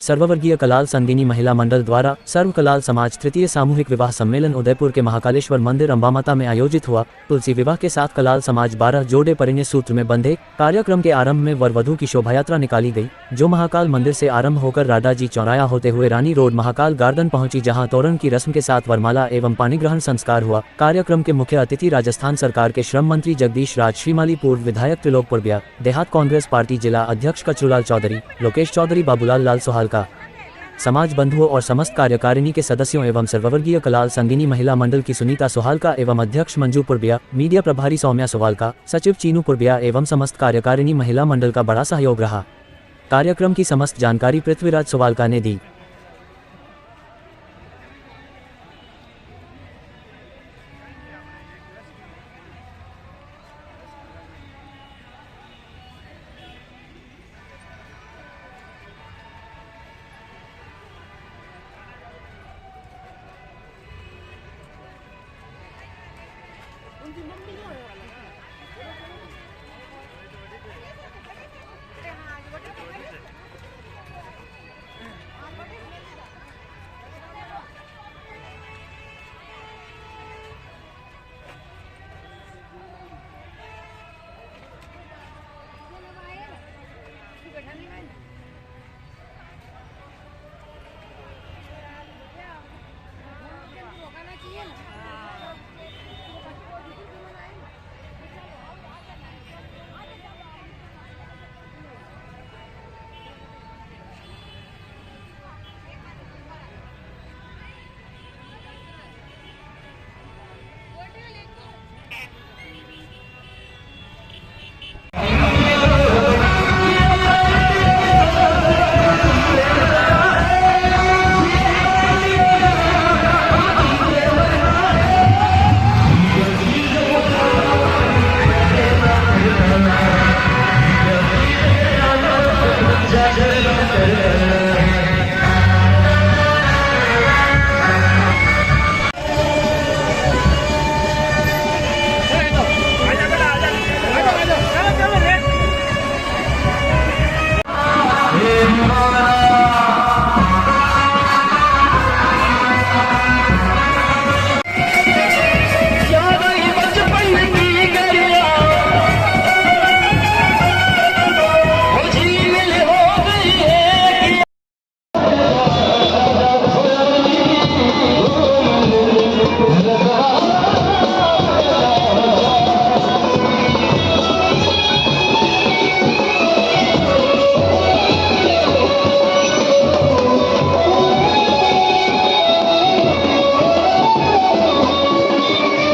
सर्ववर्गीय कलाल संगिनी महिला मंडल द्वारा सर्व कलाल समाज तृतीय सामूहिक विवाह सम्मेलन उदयपुर के महाकालेश्वर मंदिर अंबामाता में आयोजित हुआ। तुलसी विवाह के साथ कलाल समाज 12 जोड़े परिणय सूत्र में बंधे। कार्यक्रम के आरंभ में वर वधू की शोभायात्रा निकाली गई, जो महाकाल मंदिर से आरंभ होकर राडाजी चौराया होते हुए रानी रोड महाकाल गार्डन पहुंची, जहां तोरण की रस्म के साथ वरमाला एवं पानी ग्रहण संस्कार हुआ। कार्यक्रम के मुख्य अतिथि राजस्थान सरकार के श्रम मंत्री जगदीश राज श्रीमाली, पूर्व विधायक त्रिलोकपुर ब्या, देहात कांग्रेस पार्टी जिला अध्यक्ष कचरूलाल चौधरी, लोकेश चौधरी, बाबूलाल लाल सोहाल का समाज बंधुओं और समस्त कार्यकारिणी के सदस्यों एवं सर्ववर्गीय कलाल संगिनी महिला मंडल की सुनीता सोहालका एवं अध्यक्ष मंजू पुरबिया, मीडिया प्रभारी सौम्या सोवालका, सचिव चीनू पुरबिया एवं समस्त कार्यकारिणी महिला मंडल का बड़ा सहयोग रहा। कार्यक्रम की समस्त जानकारी पृथ्वीराज सोवालका ने दी।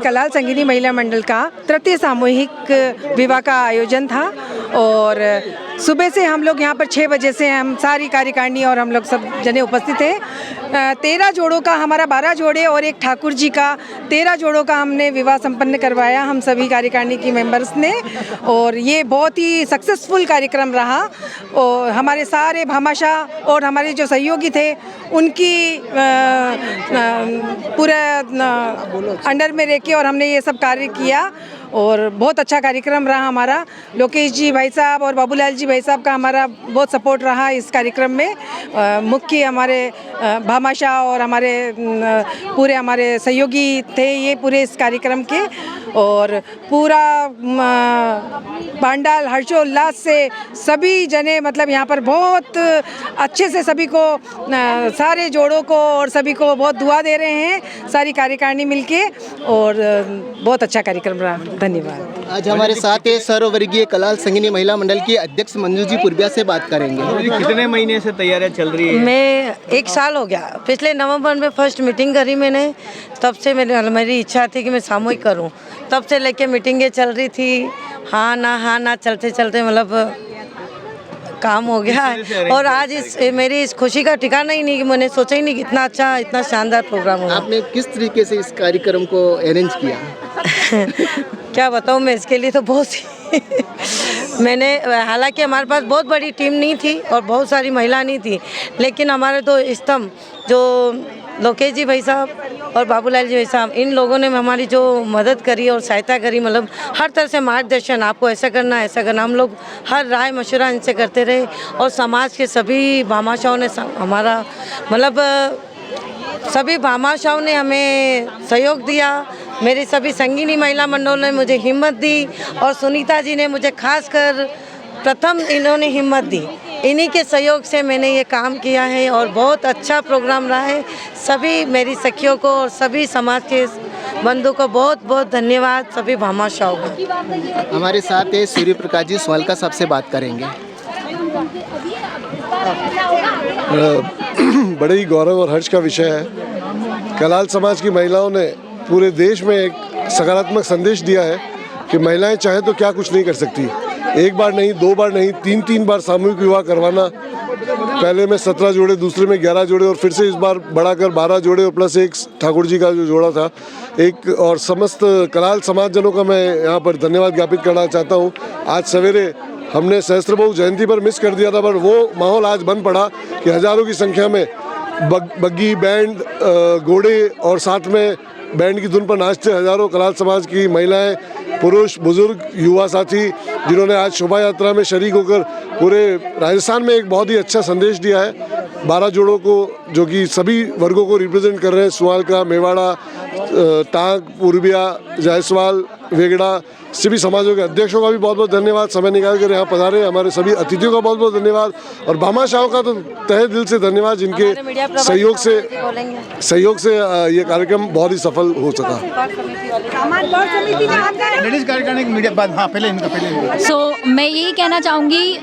कलाल संगिनी महिला मंडल का तृतीय सामूहिक विवाह का आयोजन था और सुबह से हम लोग यहाँ पर 6 बजे से हम सारी कार्यकारिणी और हम लोग सब जने उपस्थित थे। 13 जोड़ों का, हमारा 12 जोड़े और एक ठाकुर जी का 13 जोड़ों का हमने विवाह संपन्न करवाया, हम सभी कार्यकारिणी की मेंबर्स ने। और ये बहुत ही सक्सेसफुल कार्यक्रम रहा और हमारे सारे भामाशाह और हमारे जो सहयोगी थे उनकी पूरा अंडर में रह के और हमने ये सब कार्य किया और बहुत अच्छा कार्यक्रम रहा हमारा। लोकेश जी भाई साहब और बाबूलाल जी भाई साहब का हमारा बहुत सपोर्ट रहा इस कार्यक्रम में। मुख्य हमारे भामाशाह और हमारे पूरे हमारे सहयोगी थे ये पूरे इस कार्यक्रम के और पूरा पांडाल हर्षोल्लास से सभी जने मतलब यहाँ पर बहुत अच्छे से सभी को सारे जोड़ों को और सभी को बहुत दुआ दे रहे हैं सारी कार्यकारिणी मिलके और बहुत अच्छा कार्यक्रम रहा। धन्यवाद। आज हमारे साथ है सर्ववर्गीय कलाल संगिनी महिला मंडल की अध्यक्ष मंजू जी पुरबिया से बात करेंगे। कितने महीने से तैयारियां चल रही है? मैं 1 साल हो गया, पिछले नवंबर में फर्स्ट मीटिंग करी मैंने, तब से मेरी इच्छा थी कि मैं सामूहिक करूं, तब से लेके मीटिंगें चल रही थी। हाँ ना चलते चलते मतलब काम हो गया और आज मेरी इस खुशी का ठिकाना ही नहीं कि मैंने सोचा ही नहीं कि इतना अच्छा इतना शानदार प्रोग्राम होगा। आपने किस तरीके से इस कार्यक्रम को अरेंज किया? क्या बताऊं मैं, इसके लिए तो बहुत सी मैंने, हालांकि हमारे पास बहुत बड़ी टीम नहीं थी और बहुत सारी महिला नहीं थी, लेकिन हमारे 2 स्तंभ जो लोकेश जी भाई साहब और बाबूलाल जी साहब, इन लोगों ने हमारी जो मदद करी और सहायता करी, मतलब हर तरह से मार्गदर्शन, आपको ऐसा करना ऐसा करना, हम लोग हर राय मशवरा इनसे करते रहे। और समाज के सभी भामाशाहों ने हमारा मतलब सभी भामाशाहों ने हमें सहयोग दिया। मेरी सभी संगीनी महिला मंडल ने मुझे हिम्मत दी और सुनीता जी ने मुझे खासकर प्रथम इन्होंने हिम्मत दी। इन्हीं के सहयोग से मैंने ये काम किया है और बहुत अच्छा प्रोग्राम रहा है। सभी मेरी सखियों को और सभी समाज के बंधु को बहुत बहुत धन्यवाद, सभी भामाशाहों को। हमारे साथ है सूर्य प्रकाश जी, स्वालका साहब से बात करेंगे। बड़े ही गौरव और हर्ष का विषय है। कलाल समाज की महिलाओं ने पूरे देश में एक सकारात्मक संदेश दिया है कि महिलाएं चाहें तो क्या कुछ नहीं कर सकती। एक बार नहीं, दो बार नहीं, तीन बार सामूहिक विवाह करवाना, पहले में 17 जोड़े, दूसरे में 11 जोड़े और फिर से इस बार बढ़ाकर 12 जोड़े और प्लस एक ठाकुर जी का जो जोड़ा था एक। और समस्त कलाल समाजजनों का मैं यहाँ पर धन्यवाद ज्ञापित करना चाहता हूँ। आज सवेरे हमने सहस्त्रबाहु जयंती पर मिस कर दिया था, पर वो माहौल आज बन पड़ा कि हज़ारों की संख्या में बग्गी, बैंड, घोड़े और साथ में बैंड की धुन पर नाचते हज़ारों कलाल समाज की महिलाएं, पुरुष, बुजुर्ग, युवा साथी, जिन्होंने आज शोभा यात्रा में शरीक होकर पूरे राजस्थान में एक बहुत ही अच्छा संदेश दिया है। 12 जोड़ों को जो कि सभी वर्गों को रिप्रेजेंट कर रहे हैं, सुआलका, मेवाड़ा, टांग, पूर्बिया, जायसवाल, वेगड़ा, सभी समाजों के अध्यक्षों का भी बहुत बहुत धन्यवाद। समय निकाल कर यहाँ पधारे हमारे सभी अतिथियों का बहुत बहुत धन्यवाद और भामाशाहों का तो तहे दिल से धन्यवाद, जिनके सहयोग से ये कार्यक्रम बहुत ही सफल हो सका। मैं यही कहना चाहूँगी,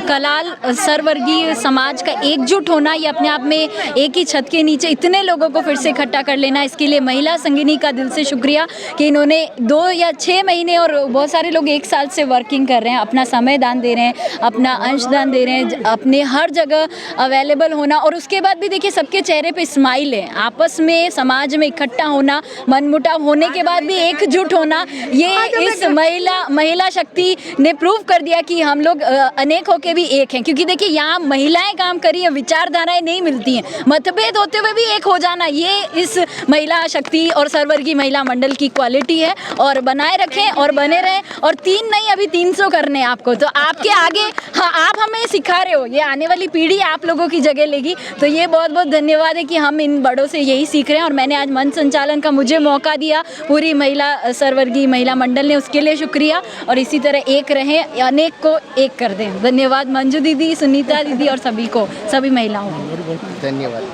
कलाल सर्ववर्गीय समाज का एकजुट होना, ये अपने आप में एक ही छत के नीचे इतने लोगों को फिर से इकट्ठा कर लेना, इसके लिए महिला संगिनी का दिल से शुक्रिया कि इन्होंने 2 या 6 महीने और बहुत सारे लोग 1 साल से वर्किंग कर रहे हैं, अपना समय दान दे रहे हैं, अपना अंश दान दे रहे हैं, अपने हर जगह अवेलेबल होना। और उसके बाद भी देखिए सबके चेहरे पे स्माइल है। आपस में समाज में इकट्ठा होना, मनमुटाव होने के बाद भी एकजुट होना, ये इस महिला शक्ति ने प्रूव कर दिया कि हम लोग अनेक होके भी एक हैं। क्योंकि देखिए यहाँ महिलाएं काम कर रही हैं, विचारधाराएं नहीं मिलती हैं, मतभेद होते हुए भी एक हो जाना, ये इस महिला शक्ति और सर्ववर्गीय महिला मंडल की क्वालिटी है। और बनाए रखें और बने रहें। और 3 नहीं, अभी 300 करने हैं आपको, तो आपके आगे, हाँ, आप हमें सिखा रहे हो, ये आने वाली पीढ़ी आप लोगों की जगह लेगी। तो ये बहुत बहुत धन्यवाद है कि हम इन बड़ों से यही सीख रहे हैं। और मैंने आज मंच संचालन का मुझे मौका दिया पूरी महिला सर्ववर्गीय महिला मंडल ने, उसके लिए शुक्रिया। और इसी तरह एक रहें, अनेक को एक कर दें। धन्यवाद मंजू दीदी, सुनीता दीदी और सभी को, सभी महिलाओं को धन्यवाद।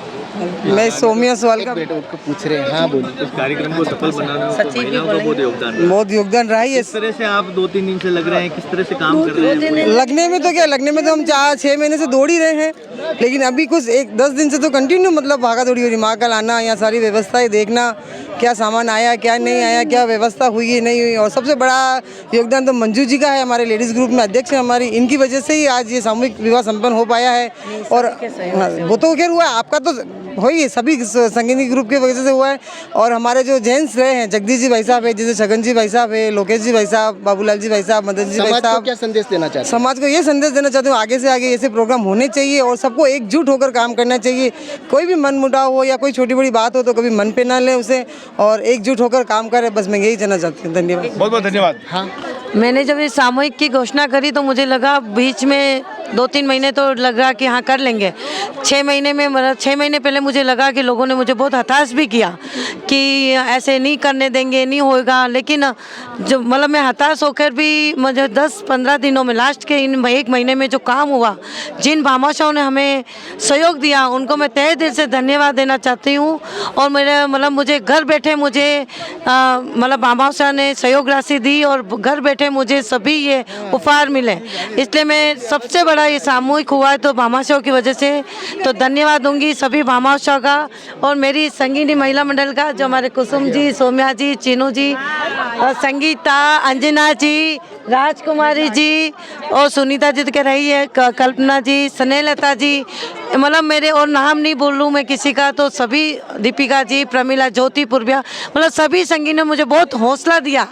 मैं सोमिया स्वालका को पूछ रहे हैं। हाँ बोलिए। इस कार्यक्रम को सफल बनाने में महिलाओं का बहुत योगदान रहा है। इस तरह से आप 2-3 दिन से लग रहे हैं, किस तरह से काम कर रहे हैं? लगने में तो क्या, लगने में तो हम 4-6 महीने से दौड़ ही रहे हैं, लेकिन अभी कुछ 10 दिन से तो कंटिन्यू मतलब भागा दौड़ी हो रही। माँ का लाना, यहाँ सारी व्यवस्थाएं देखना, क्या सामान आया, क्या नहीं आया, क्या व्यवस्था हुई है नहीं हुई। और सबसे बड़ा योगदान तो मंजू जी का है, हमारे लेडीज़ ग्रुप में अध्यक्ष है हमारी, इनकी वजह से ही आज ये सामूहिक विवाह संपन्न हो पाया है। और वो तो खैर हुआ, आपका तो हो ही, सभी संगीनी ग्रुप की वजह से हुआ है। और हमारे जो जेंट्स रहे हैं, जगदीश जी भाई साहब है, जैसे छगन जी भाई साहब है, लोकेश जी भाई साहब, बाबूलाल जी भाई साहब, मदन जी भाई साहब, क्या संदेश देना चाहते हैं? समाज को ये संदेश देना चाहते हूँ, आगे से आगे ऐसे प्रोग्राम होने चाहिए और सबको एकजुट होकर काम करना चाहिए। कोई भी मन मुटाव हो या कोई छोटी बड़ी बात हो तो कभी मन पे ना लें उसे, और एकजुट होकर काम करें। बस मैं यही कहना चाहती हूँ। धन्यवाद, बहुत बहुत धन्यवाद। हाँ, मैंने जब इस सामूहिक की घोषणा करी तो मुझे लगा बीच में 2-3 महीने तो लग रहा कि हाँ कर लेंगे। 6 महीने में, मतलब 6 महीने पहले मुझे लगा कि लोगों ने मुझे बहुत हताश भी किया कि ऐसे नहीं करने देंगे, नहीं होगा। लेकिन जो मतलब मैं हताश होकर भी मुझे 10-15 दिनों में, लास्ट के इन 1 महीने में जो काम हुआ, जिन भामाशाहों ने हमें सहयोग दिया, उनको मैं तहे दिल से धन्यवाद देना चाहती हूँ। और मेरे मतलब मुझे घर बैठे मुझे मतलब भामाशाह ने सहयोग राशि दी और घर बैठे मुझे सभी ये उपहार मिले। इसलिए मैं सबसे बड़ा ये सामूहिक हुआ है तो भामाशाह की वजह से तो धन्यवाद दूंगी सभी भामाशाह का। और मेरी संगीनी महिला मंडल का जो हमारे कुसुम जी, सोम्या जी, चीनू जी, संगीता, अंजना जी, राजकुमारी जी और सुनीता जी के रही है, कल्पना जी, स्नेहलता जी, मतलब मेरे और नाम नहीं बोल लूँ मैं किसी का, तो सभी, दीपिका जी, प्रमिला, ज्योति पूर्विया, मतलब सभी संगी ने मुझे बहुत हौसला दिया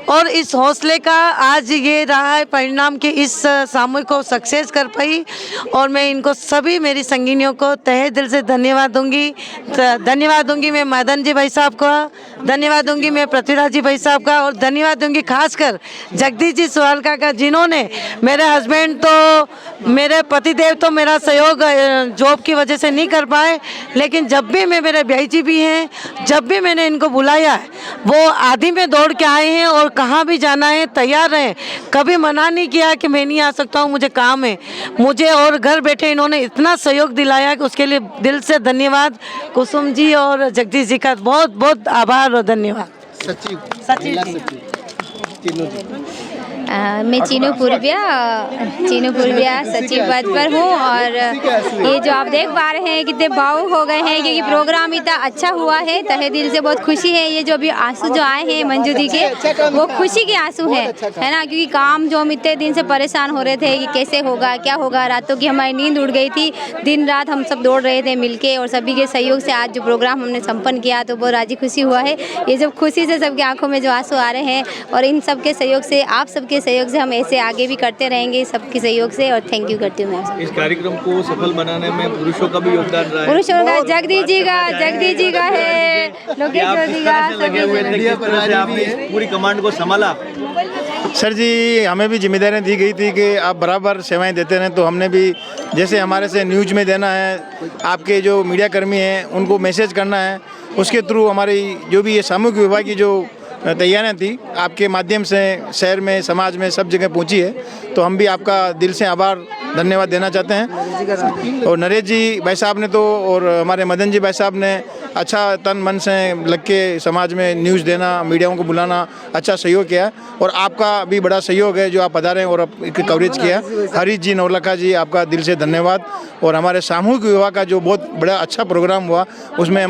और इस हौसले का आज ये रहा है परिणाम कि इस सामूहिक को सक्सेस कर पाई। और मैं इनको सभी मेरी संगिनियों को तहे दिल से धन्यवाद दूंगी मैं मदन जी भाई साहब का, धन्यवाद दूंगी मैं पृथ्वीराज जी भाई साहब का, और धन्यवाद दूंगी खासकर जगदीश जी सुवालका का, जिन्होंने, मेरे हस्बैंड तो, मेरे पतिदेव तो मेरा सहयोग जॉब की वजह से नहीं कर पाए, लेकिन जब भी मेरे भाई जी भी हैं, जब भी मैंने इनको बुलाया है वो आधी में दौड़ के आए हैं और कहाँ भी जाना है तैयार रहे, कभी मना नहीं किया कि मैं नहीं आ सकता हूँ, मुझे काम है, मुझे और घर बैठे इन्होंने इतना सहयोग दिलाया कि उसके लिए दिल से धन्यवाद कुसुम जी और जगदीश जी का बहुत बहुत आभार और धन्यवाद। सचिव सचिव जी। तीनों जी। मैं चीनू पूर्विया सचिव पद पर हूँ और ये जो आप देख पा रहे हैं कितने भावुक हो गए हैं क्योंकि प्रोग्राम इतना अच्छा हुआ है, तहे दिल से बहुत खुशी है। ये जो भी आंसू जो आए हैं मंजू दी के, वो खुशी के आंसू है ना, क्योंकि काम जो हम इतने दिन से परेशान हो रहे थे कि कैसे होगा क्या होगा, रातों की हमारी नींद उड़ गई थी, दिन रात हम सब दौड़ रहे थे मिलके और सभी के सहयोग से आज जो प्रोग्राम हमने संपन्न किया तो बहुत राजी खुशी हुआ है। ये जब खुशी से सबकी आंखों में जो आंसू आ रहे हैं और इन सबके सहयोग से, आप सबके सहयोग से हम ऐसे आगे भी करते रहेंगे सबके सहयोग से, और थैंक यू करती हूँ मैं। इस कार्यक्रम को सफल बनाने में पुरुषों का भी योगदान रहा है। पुरुषों का जगदीश जी का है, लोकेश्वर जी का, लगे हुए थे, किस तरह से आपने इस पूरी कमांड को संभाला? सर जी, हमें भी जिम्मेदारियां दी गई थी कि आप बराबर सेवाएं देते रहें, तो हमने भी जैसे हमारे से न्यूज़ में देना है, आपके जो मीडिया कर्मी हैं उनको मैसेज करना है, उसके थ्रू हमारी जो भी ये सामूहिक विवाह की जो तैयारियां थी आपके माध्यम से शहर में, समाज में, सब जगह पहुंची है, तो हम भी आपका दिल से आभार धन्यवाद देना चाहते हैं। और नरेश जी भाई साहब ने तो, और हमारे मदन जी भाई साहब ने अच्छा तन मन से लग के समाज में न्यूज़ देना, मीडियाओं को बुलाना, अच्छा सहयोग किया, और आपका भी बड़ा सहयोग है जो आप पधारे और कवरेज किया। हरीश जी, नौलखा जी, आपका दिल से धन्यवाद। और हमारे सामूहिक विवाह का जो बहुत बड़ा अच्छा प्रोग्राम हुआ उसमें